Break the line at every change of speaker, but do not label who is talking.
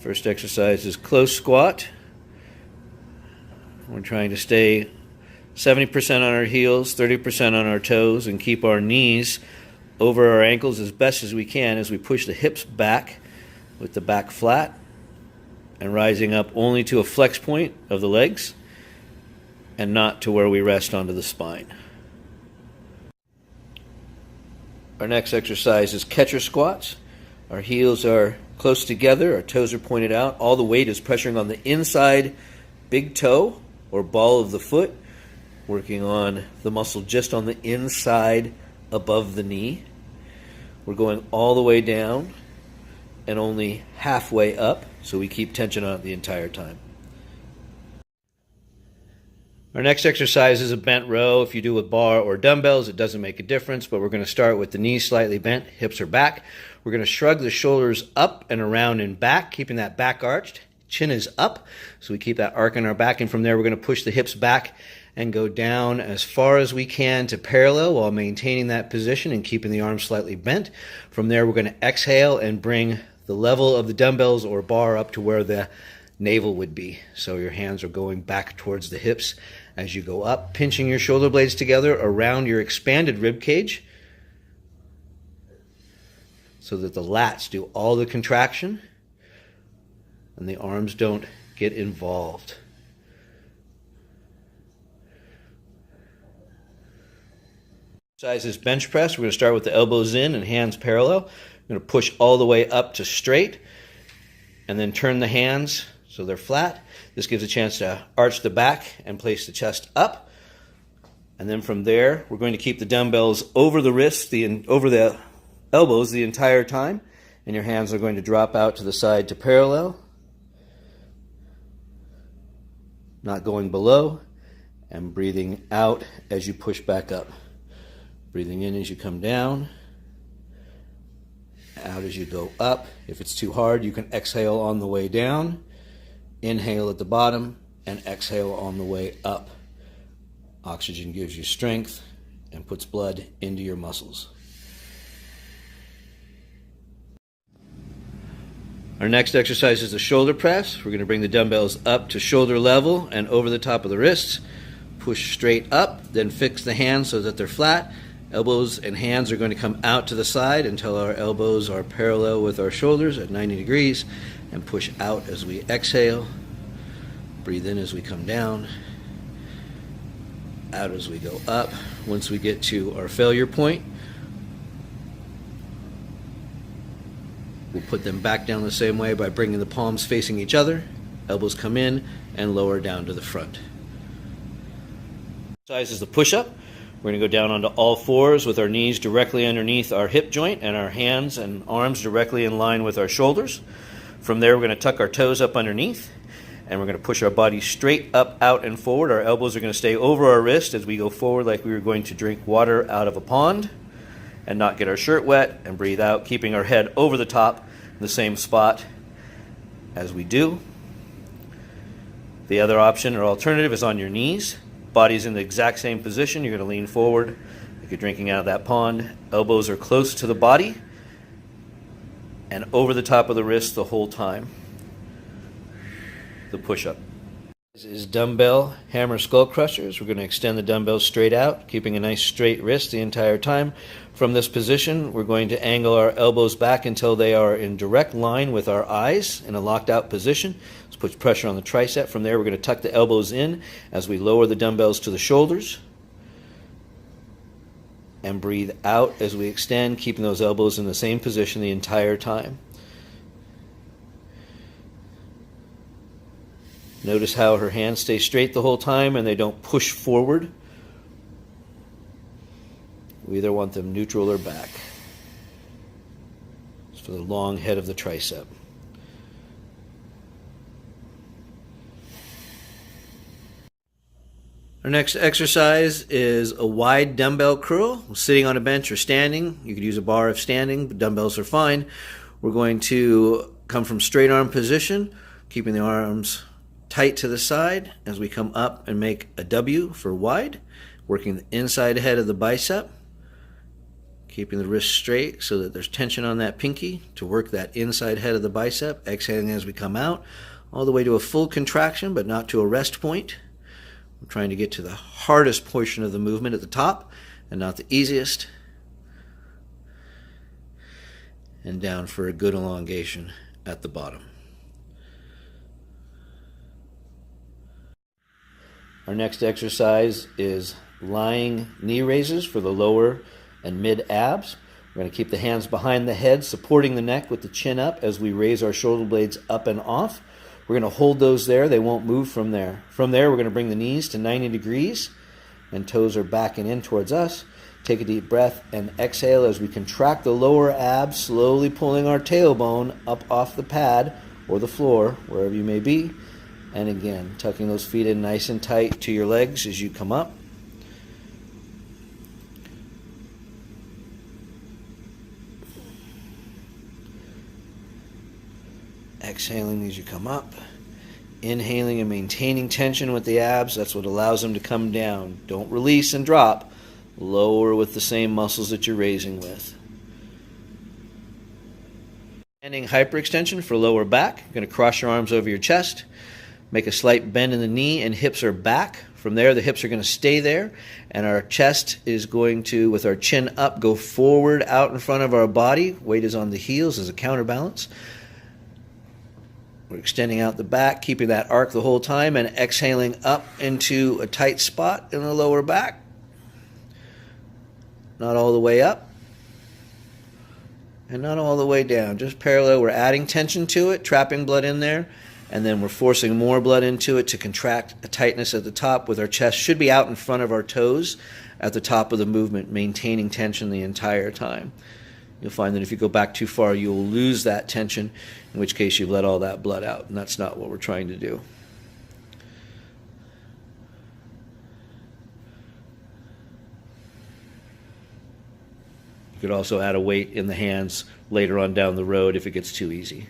First exercise is close squat. We're trying to stay 70% on our heels, 30% on our toes, and keep our knees over our ankles as best as we can as we push the hips back with the back flat and rising up only to a flex point of the legs and not to where we rest onto the spine. Our next exercise is catcher squats. Our heels are close together, our toes are pointed out. All the weight is pressuring on the inside big toe or ball of the foot, working on the muscle just on the inside above the knee. We're going all the way down and only halfway up, so we keep tension on it the entire time. Our next exercise is a bent row. If you do with bar or dumbbells, it doesn't make a difference, but we're going to start with the knees slightly bent, hips are back. We're going to shrug the shoulders up and around and back, keeping that back arched. Chin is up, so we keep that arc in our back, and from there we're going to push the hips back and go down as far as we can to parallel while maintaining that position and keeping the arms slightly bent. From there we're going to exhale and bring the level of the dumbbells or bar up to where the navel would be. So your hands are going back towards the hips as you go up, pinching your shoulder blades together around your expanded rib cage so that the lats do all the contraction and the arms don't get involved. Exercise is bench press. We're going to start with the elbows in and hands parallel. We're going to push all the way up to straight and then turn the hands so they're flat. This gives a chance to arch the back and place the chest up. And then from there, we're going to keep the dumbbells over the wrists, over the elbows the entire time. And your hands are going to drop out to the side to parallel. Not going below. And breathing out as you push back up. Breathing in as you come down. Out as you go up. If it's too hard, you can exhale on the way down. Inhale at the bottom and exhale on the way up. Oxygen gives you strength and puts blood into your muscles. Our next exercise is the shoulder press. We're going to bring the dumbbells up to shoulder level and over the top of the wrists. Push straight up, then fix the hands so that they're flat. Elbows and hands are going to come out to the side until our elbows are parallel with our shoulders at 90 degrees. And push out as we exhale. Breathe in as we come down. Out as we go up. Once we get to our failure point, we'll put them back down the same way by bringing the palms facing each other. Elbows come in and lower down to the front. Exercise is the push-up. We're going to go down onto all fours with our knees directly underneath our hip joint and our hands and arms directly in line with our shoulders. From there, we're going to tuck our toes up underneath, and we're going to push our body straight up, out, and forward. Our elbows are going to stay over our wrist as we go forward like we were going to drink water out of a pond and not get our shirt wet, and breathe out, keeping our head over the top in the same spot as we do. The other option or alternative is on your knees. Body's in the exact same position. You're going to lean forward like you're drinking out of that pond. Elbows are close to the body and over the top of the wrist the whole time. The push-up. This is dumbbell hammer skull crushers. We're going to extend the dumbbells straight out, keeping a nice straight wrist the entire time. From this position, we're going to angle our elbows back until they are in direct line with our eyes in a locked out position. Let's put pressure on the tricep. From there, we're going to tuck the elbows in as we lower the dumbbells to the shoulders. And breathe out as we extend, keeping those elbows in the same position the entire time. Notice how her hands stay straight the whole time and they don't push forward. We either want them neutral or back. It's for the long head of the tricep. Our next exercise is a wide dumbbell curl. Sitting on a bench or standing. You could use a bar if standing, but dumbbells are fine. We're going to come from straight arm position, keeping the arms tight to the side as we come up and make a W for wide, working the inside head of the bicep, Keeping the wrist straight so that there's tension on that pinky to work that inside head of the bicep. Exhaling as we come out, all the way to a full contraction, but not to a rest point. We're trying to get to the hardest portion of the movement at the top and not the easiest. And down for a good elongation at the bottom. Our next exercise is lying knee raises for the lower and mid abs. We're going to keep the hands behind the head, supporting the neck with the chin up as we raise our shoulder blades up and off. We're going to hold those there. They won't move from there. From there, we're going to bring the knees to 90 degrees, and toes are backing in towards us. Take a deep breath and exhale as we contract the lower abs, slowly pulling our tailbone up off the pad or the floor, wherever you may be. And again, tucking those feet in nice and tight to your legs as you come up. Exhaling as you come up. Inhaling and maintaining tension with the abs. That's what allows them to come down. Don't release and drop. Lower with the same muscles that you're raising with. Standing hyperextension for lower back. You're going to cross your arms over your chest. Make a slight bend in the knee and hips are back. From there, the hips are going to stay there, and our chest is going to, with our chin up, go forward out in front of our body. Weight is on the heels as a counterbalance. We're extending out the back, keeping that arc the whole time, and exhaling up into a tight spot in the lower back. Not all the way up, and not all the way down. Just parallel. We're adding tension to it, trapping blood in there, and then we're forcing more blood into it to contract a tightness at the top with our chest. Should be out in front of our toes at the top of the movement, maintaining tension the entire time. You'll find that if you go back too far, you'll lose that tension, in which case you've let all that blood out, and that's not what we're trying to do. You could also add a weight in the hands later on down the road if it gets too easy.